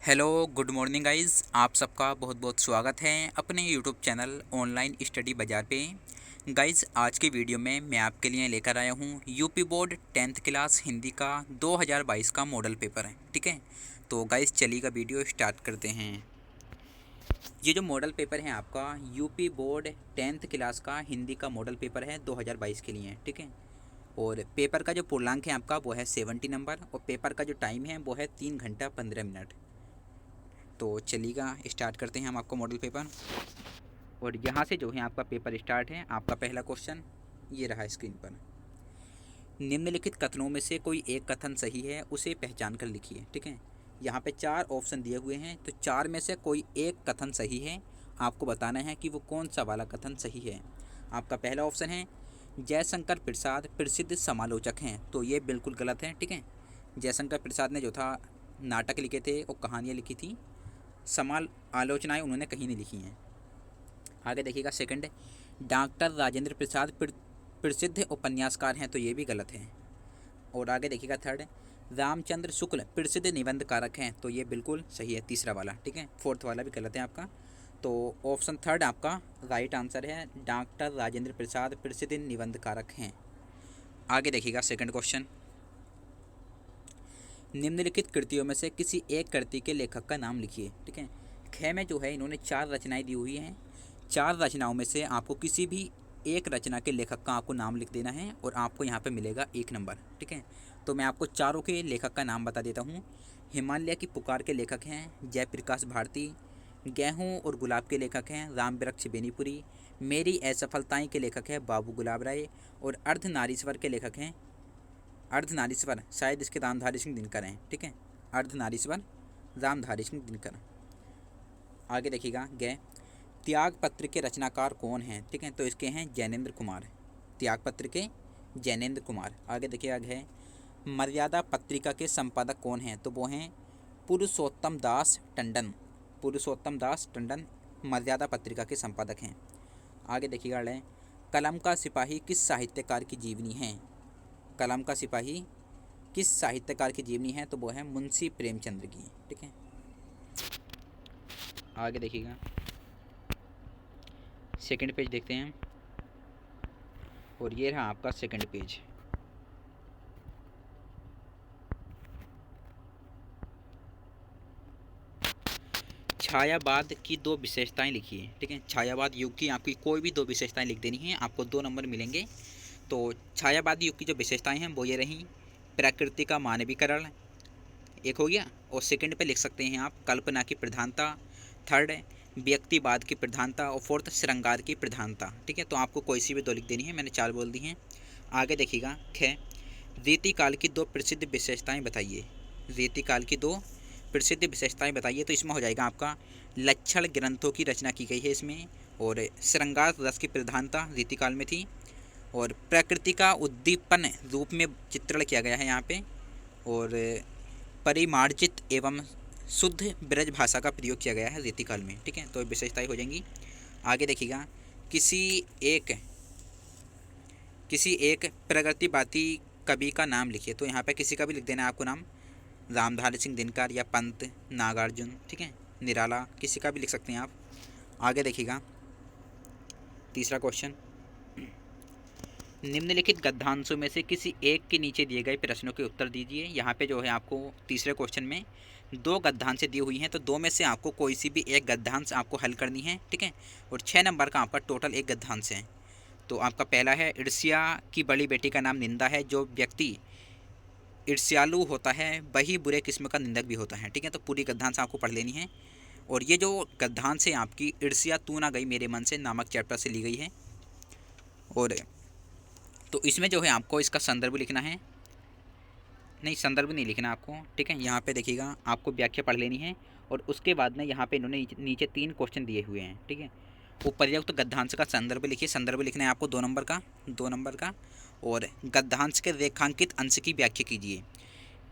Hello good morning guys, आप सबका बहुत बहुत स्वागत है अपने यूट्यूब चैनल ऑनलाइन स्टडी बाज़ार पे। गाइज़ आज की वीडियो में मैं आपके लिए लेकर आया हूँ UP board 10th class Hindi का 2022 का मॉडल पेपर है। ठीक है, तो गाइज़ चलिएगा वीडियो स्टार्ट करते हैं। ये जो मॉडल पेपर है आपका यूपी बोर्ड 10th क्लास का हिंदी का मॉडल पेपर है 2022 के लिए। ठीक है, और पेपर का जो पूर्णांक है आपका वो है 70 नंबर और पेपर का जो टाइम है वो है 3 घंटा 15 मिनट। तो चलिएगा स्टार्ट करते हैं हम आपको मॉडल पेपर। और यहाँ से जो है आपका पेपर स्टार्ट है। आपका पहला क्वेश्चन ये रहा स्क्रीन पर। निम्नलिखित कथनों में से कोई एक कथन सही है, उसे पहचान कर लिखिए। ठीक है, यहाँ पे 4 ऑप्शन दिए हुए हैं, तो 4 में से कोई एक कथन सही है। आपको बताना है कि वो कौन सा वाला कथन सही है। आपका पहला ऑप्शन है जयशंकर प्रसाद प्रसिद्ध समालोचक हैं, तो ये बिल्कुल गलत है। ठीक है, जयशंकर प्रसाद ने जो था नाटक लिखे थे और कहानियाँ लिखी थी, समाल आलोचनाएं उन्होंने कहीं नहीं लिखी हैं। आगे देखिएगा सेकंड, डॉक्टर राजेंद्र प्रसाद प्रसिद्ध उपन्यासकार हैं, तो ये भी गलत है। और आगे देखिएगा थर्ड, रामचंद्र शुक्ल प्रसिद्ध निबंधकारक हैं, तो ये बिल्कुल सही है तीसरा वाला। ठीक है, फोर्थ वाला भी गलत है आपका। तो ऑप्शन थर्ड आपका राइट आंसर है, डॉक्टर राजेंद्र प्रसाद प्रसिद्ध निबंधकारक हैं। आगे देखिएगा सेकंड क्वेश्चन, निम्नलिखित कृतियों में से किसी एक कृति के लेखक का नाम लिखिए। ठीक है, ख में जो है इन्होंने 4 रचनाएं दी हुई हैं। 4 रचनाओं में से आपको किसी भी एक रचना के लेखक का आपको नाम लिख देना है और आपको यहाँ पे मिलेगा 1 नंबर। ठीक है, तो मैं आपको चारों के लेखक का नाम बता देता हूँ। हिमालय की पुकार के लेखक हैं जयप्रकाश भारती, गेहूँ और गुलाब के लेखक हैं राम वृक्ष बेनीपुरी, मेरी असफलताएँ के लेखक हैं बाबू गुलाब राय, और अर्धनारीश्वर के लेखक हैं अर्धनारीश्वर, शायद इसके रामधारी सिंह दिनकर हैं। ठीक है, अर्धनारीश्वर रामधारी सिंह दिनकर। आगे देखिएगा गए, त्यागपत्र के रचनाकार कौन हैं। ठीक है, तो इसके हैं जैनेन्द्र कुमार, त्यागपत्र के जैनेन्द्र कुमार। आगे देखिएगा है, मर्यादा पत्रिका के संपादक कौन हैं, तो वो हैं पुरुषोत्तम दास टंडन, पुरुषोत्तम दास टंडन मर्यादा पत्रिका के संपादक हैं। आगे देखिएगा है, कलम का सिपाही किस साहित्यकार की जीवनी है, कलम का सिपाही किस साहित्यकार की जीवनी है, तो वो है मुंशी प्रेमचंद्र की। ठीक है, आगे देखिएगा सेकंड पेज देखते हैं, और ये रहा आपका सेकंड पेज। छायावाद की 2 विशेषताएं लिखिए। ठीक है, छायावाद युग की आपकी कोई भी 2 विशेषताएं लिख देनी है, आपको 2 नंबर मिलेंगे। तो छायावाद युग की जो विशेषताएं हैं वो ये रहीं, प्रकृति का मानवीकरण एक हो गया, और सेकंड पे लिख सकते हैं आप कल्पना की प्रधानता, थर्ड व्यक्तिवाद की प्रधानता, और फोर्थ श्रृंगार की प्रधानता। ठीक है, तो आपको कोई सी भी 2 लिख देनी है, मैंने 4 बोल दी हैं। आगे देखिएगा ख, रीतिकाल की 2 प्रसिद्ध विशेषताएं बताइए, रीतिकाल की 2 प्रसिद्ध विशेषताएं बताइए, तो इसमें हो जाएगा आपका लक्षण ग्रंथों की रचना की गई है इसमें, और श्रृंगार रस की प्रधानता रीतिकाल में थी, और प्रकृति का उद्दीपन रूप में चित्रण किया गया है यहाँ पे, और परिमार्जित एवं शुद्ध ब्रज भाषा का प्रयोग किया गया है रीतिकाल में। ठीक है, तो विशेषताएं हो जाएंगी। आगे देखिएगा, किसी एक प्रगतिवादी कवि का नाम लिखिए, तो यहाँ पे किसी का भी लिख देना है आपको नाम, रामधारी सिंह दिनकर या पंत, नागार्जुन, ठीक है, निराला, किसी का भी लिख सकते हैं आप। आगे देखिएगा तीसरा क्वेश्चन, निम्नलिखित गद्यांशों में से किसी एक के नीचे दिए गए प्रश्नों के उत्तर दीजिए। यहाँ पे जो है आपको तीसरे क्वेश्चन में 2 गद्यांश दी हुई हैं, तो 2 में से आपको कोई सी भी एक गद्यांश आपको हल करनी है। ठीक है, और 6 नंबर का आपका टोटल एक गद्यांश है। तो आपका पहला है, ईर्ष्या की बड़ी बेटी का नाम निंदा है, जो व्यक्ति ईर्ष्यालु होता है वही बुरे किस्म का निंदक भी होता है। ठीक है, तो पूरी गद्यांश आपको पढ़ लेनी है। और ये जो गद्यांश है आपकी ईर्ष्या तू ना गई मेरे मन से नामक चैप्टर से ली गई है। और तो इसमें जो है आपको इसका संदर्भ लिखना है, नहीं संदर्भ नहीं लिखना आपको। ठीक है, यहाँ पे देखिएगा आपको व्याख्या पढ़ लेनी है, और उसके बाद में यहाँ पे इन्होंने नीचे 3 क्वेश्चन दिए हुए हैं। ठीक है, उपर्युक्त गद्यांश का संदर्भ लिखिए, संदर्भ लिखना है आपको 2 नंबर का, 2 नंबर का। और गद्यांश के रेखांकित अंश की व्याख्या कीजिए,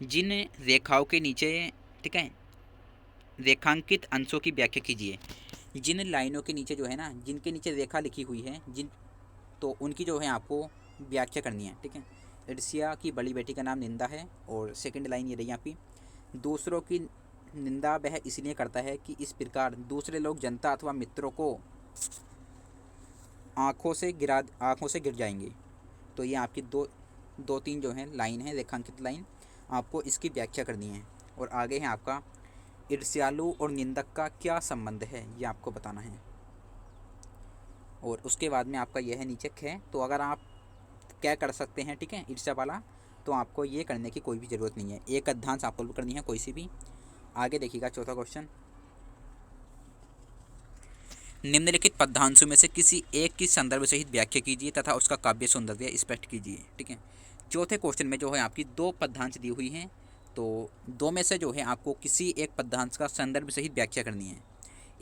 जिन रेखाओं के नीचे, ठीक है, रेखांकित अंशों की व्याख्या कीजिए, जिन लाइनों के नीचे जो है ना, जिनके नीचे रेखा लिखी हुई है, जिन तो उनकी जो है आपको व्याख्या करनी है। ठीक है, ईर्ष्या की बड़ी बेटी का नाम निंदा है, और सेकंड लाइन ये रही आपकी, दूसरों की निंदा वह इसलिए करता है कि इस प्रकार दूसरे लोग, जनता अथवा मित्रों को आँखों से गिर जाएंगे। तो ये आपकी दो तीन जो है लाइन है, रेखांकित लाइन, आपको इसकी व्याख्या करनी है। और आगे है आपका ईर्ष्यालु और निंदक का क्या संबंध है, ये आपको बताना है। और उसके बाद में आपका यह है नीचे ख। तो अगर आप क्या कर सकते हैं, ठीक है, ईर्ष्या वाला, तो आपको ये करने की कोई भी ज़रूरत नहीं है, एक अध्यांश आपको करनी है कोई सी भी। आगे देखिएगा चौथा क्वेश्चन, निम्नलिखित पद्यांशों में से किसी एक की संदर्भ सहित व्याख्या कीजिए तथा उसका काव्य सौंदर्य स्पष्ट कीजिए। ठीक है, चौथे क्वेश्चन में जो है आपकी दो पद्यांश दी हुई हैं, तो दो में से जो है आपको किसी एक पद्यांश का संदर्भ सहित व्याख्या करनी है।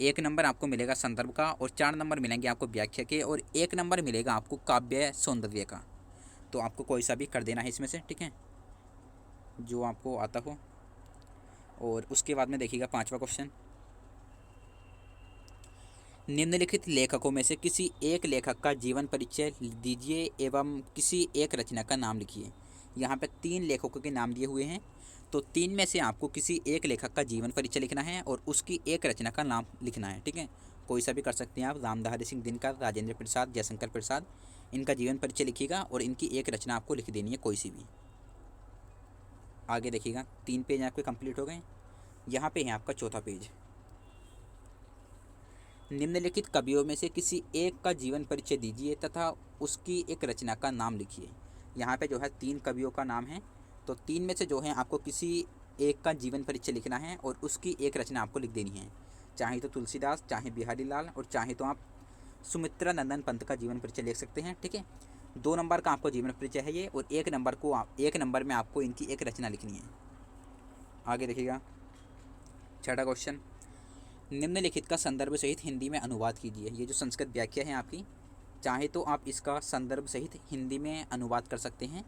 1 नंबर आपको मिलेगा संदर्भ का, और 4 नंबर मिलेंगे आपको व्याख्या के, और 1 नंबर मिलेगा आपको काव्य सौंदर्य का। तो आपको कोई सा भी कर देना है इसमें से, ठीक है, जो आपको आता हो। और उसके बाद में देखिएगा 5वां क्वेश्चन, निम्नलिखित लेखकों में से किसी एक लेखक का जीवन परिचय दीजिए एवं किसी एक रचना का नाम लिखिए। यहाँ पे 3 लेखकों के नाम दिए हुए हैं, तो 3 में से आपको किसी एक लेखक का जीवन परिचय लिखना है और उसकी एक रचना का नाम लिखना है। ठीक है, कोई सा भी कर सकते हैं आप, रामधारी सिंह दिनकर, राजेंद्र प्रसाद, जयशंकर प्रसाद, इनका जीवन परिचय लिखिएगा और इनकी एक रचना आपको लिख देनी है कोई सी भी। आगे देखिएगा 3 पेज आपके कंप्लीट हो गए। यहाँ पे है आपका चौथा पेज, निम्नलिखित कवियों में से किसी एक का जीवन परिचय दीजिए तथा उसकी एक रचना का नाम लिखिए। यहाँ पे जो है 3 कवियों का नाम है, तो 3 में से जो है आपको किसी एक का जीवन परिचय लिखना है और उसकी एक रचना आपको लिख देनी है। चाहे तो तुलसीदास, चाहे बिहारी लाल, और चाहे तो आप सुमित्रा नंदन पंत का जीवन परिचय लिख सकते हैं। ठीक है, 2 नंबर का आपको जीवन परिचय है ये, और 1 नंबर में आपको इनकी एक रचना लिखनी है। आगे देखिएगा 6वां क्वेश्चन, निम्नलिखित का संदर्भ सहित हिंदी में अनुवाद कीजिए। ये जो संस्कृत व्याख्या है आपकी, चाहे तो आप इसका संदर्भ सहित हिंदी में अनुवाद कर सकते हैं।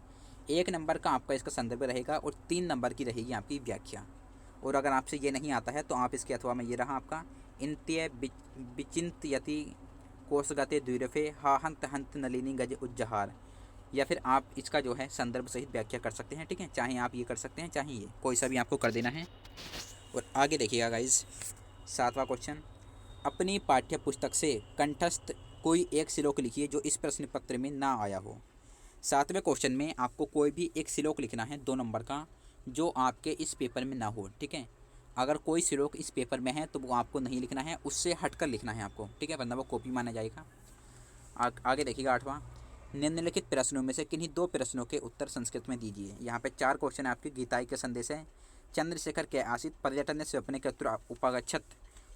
1 नंबर का आपका इसका संदर्भ रहेगा और 3 नंबर की रहेगी आपकी व्याख्या। और अगर आपसे ये नहीं आता है तो आप इसके अथवा में ये रहा आपका इंत्य विचिंत्यति कोसगते द्विरफे हा हंत हंत नलिनी गज उज्जहार, या फिर आप इसका जो है संदर्भ सहित व्याख्या कर सकते हैं। ठीक है, चाहे आप ये कर सकते हैं, चाहे ये, कोई सा भी आपको कर देना है। और आगे देखिएगा गाइज 7वां क्वेश्चन, अपनी पाठ्य पुस्तक से कंठस्थ कोई एक श्लोक लिखिए जो इस प्रश्न पत्र में ना आया हो। 7वें क्वेश्चन में आपको कोई भी एक श्लोक लिखना है 2 नंबर का, जो आपके इस पेपर में ना हो। ठीक है, अगर कोई श्लोक इस पेपर में है तो वो आपको नहीं लिखना है, उससे हटकर लिखना है आपको। ठीक है, वरना वो कॉपी माना जाएगा। आगे देखिएगा 8वां, निम्नलिखित प्रश्नों में से किन्हीं 2 प्रश्नों के उत्तर संस्कृत में दीजिए। यहाँ पे 4 क्वेश्चन आपके गीताई के संदेश है, चंद्रशेखर के आसित, पर्यटन से अपने के उत्तर उपागछत,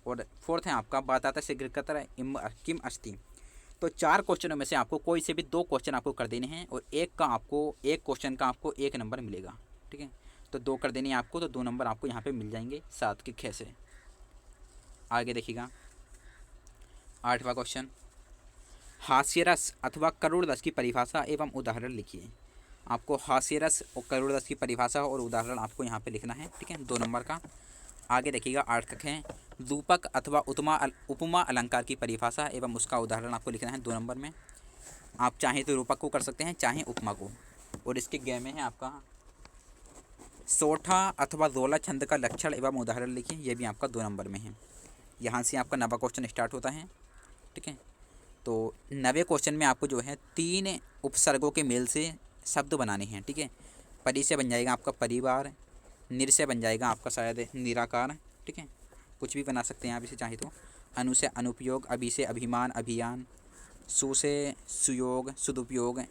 और 4th है आपका बाताता शीघ्रतर किम अस्ति। तो 4 क्वेश्चनों में से आपको कोई से भी 2 क्वेश्चन आपको कर देने हैं, और एक क्वेश्चन का आपको 1 नंबर मिलेगा। ठीक है, तो 2 कर देने हैं आपको, तो 2 नंबर आपको यहाँ पे मिल जाएंगे 7 के ख से। आगे देखिएगा 8वां क्वेश्चन, हास्यरस अथवा करुण रस की परिभाषा एवं उदाहरण लिखिए। आपको हास्यरस और करुण रस की परिभाषा और उदाहरण आपको यहाँ पे लिखना है। ठीक है, 2 नंबर का। आगे देखिएगा 8 का है, रूपक अथवा उपमा अलंकार की परिभाषा एवं उसका उदाहरण आपको लिखना है 2 नंबर में। आप चाहें तो रूपक को कर सकते हैं, चाहे उपमा को। और इसके ग में है आपका सोठा अथवा रोला छंद का लक्षण एवं उदाहरण लिखिए, ये भी आपका 2 नंबर में है। यहाँ से आपका 9वां क्वेश्चन स्टार्ट होता है। ठीक है, तो 9वें क्वेश्चन में आपको जो है 3 उपसर्गों के मेल से शब्द बनाने हैं। ठीक है, परि से बन जाएगा आपका परिवार, निर से बन जाएगा आपका शायद निराकार। ठीक है, कुछ भी बना सकते हैं आप इसे चाहे तो। अनु से अनुपयोग, अभि से अभिमान अभियान, सु से सुयोग सदुपयोग,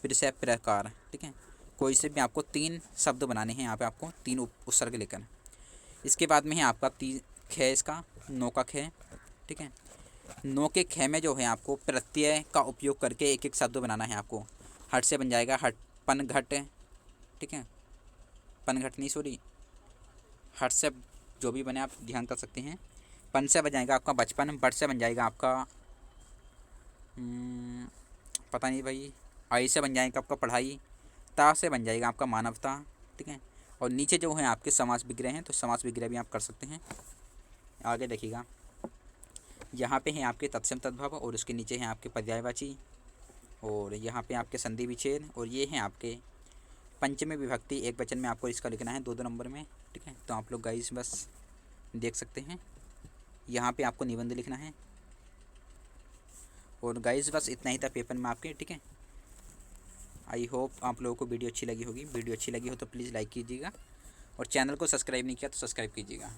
फिर से प्रकार। ठीक है, कोई से भी आपको 3 शब्द बनाने हैं यहाँ पे आपको 3 उपसर्ग लेकर। इसके बाद में है आपका ख, इसका 9 का ख। ठीक है, 9 के ख में जो है आपको प्रत्यय का उपयोग करके एक शब्द बनाना है आपको। हट से बन जाएगा हट पन घट। ठीक है, पन घट नहीं, सॉरी, हट से जो भी बने आप ध्यान कर सकते हैं। पन से बन जाएगा आपका बचपन, बट से बन जाएगा आपका पता नहीं भाई, आई से बन जाएगा आपका पढ़ाई, ता से बन जाएगा आपका मानवता। ठीक है, और नीचे जो है आपके समास विग्रह हैं, तो समास विग्रह भी आप कर सकते हैं। आगे देखिएगा, यहाँ पे हैं आपके तत्सम तद्भव, और उसके नीचे हैं आपके पर्यायवाची, और यहाँ पे आपके संधि विच्छेद, और ये हैं आपके पंचमी विभक्ति एक वचन में आपको इसका लिखना है 2-2 नंबर में। ठीक है, तो आप लोग गाइस बस देख सकते हैं। यहाँ पे आपको निबंध लिखना है। और गाइज़ बस इतना ही था पेपर में आपके, ठीक है। आई होप आप लोगों को वीडियो अच्छी लगी होगी। वीडियो अच्छी लगी हो तो प्लीज़ लाइक कीजिएगा और चैनल को सब्सक्राइब नहीं किया तो सब्सक्राइब कीजिएगा।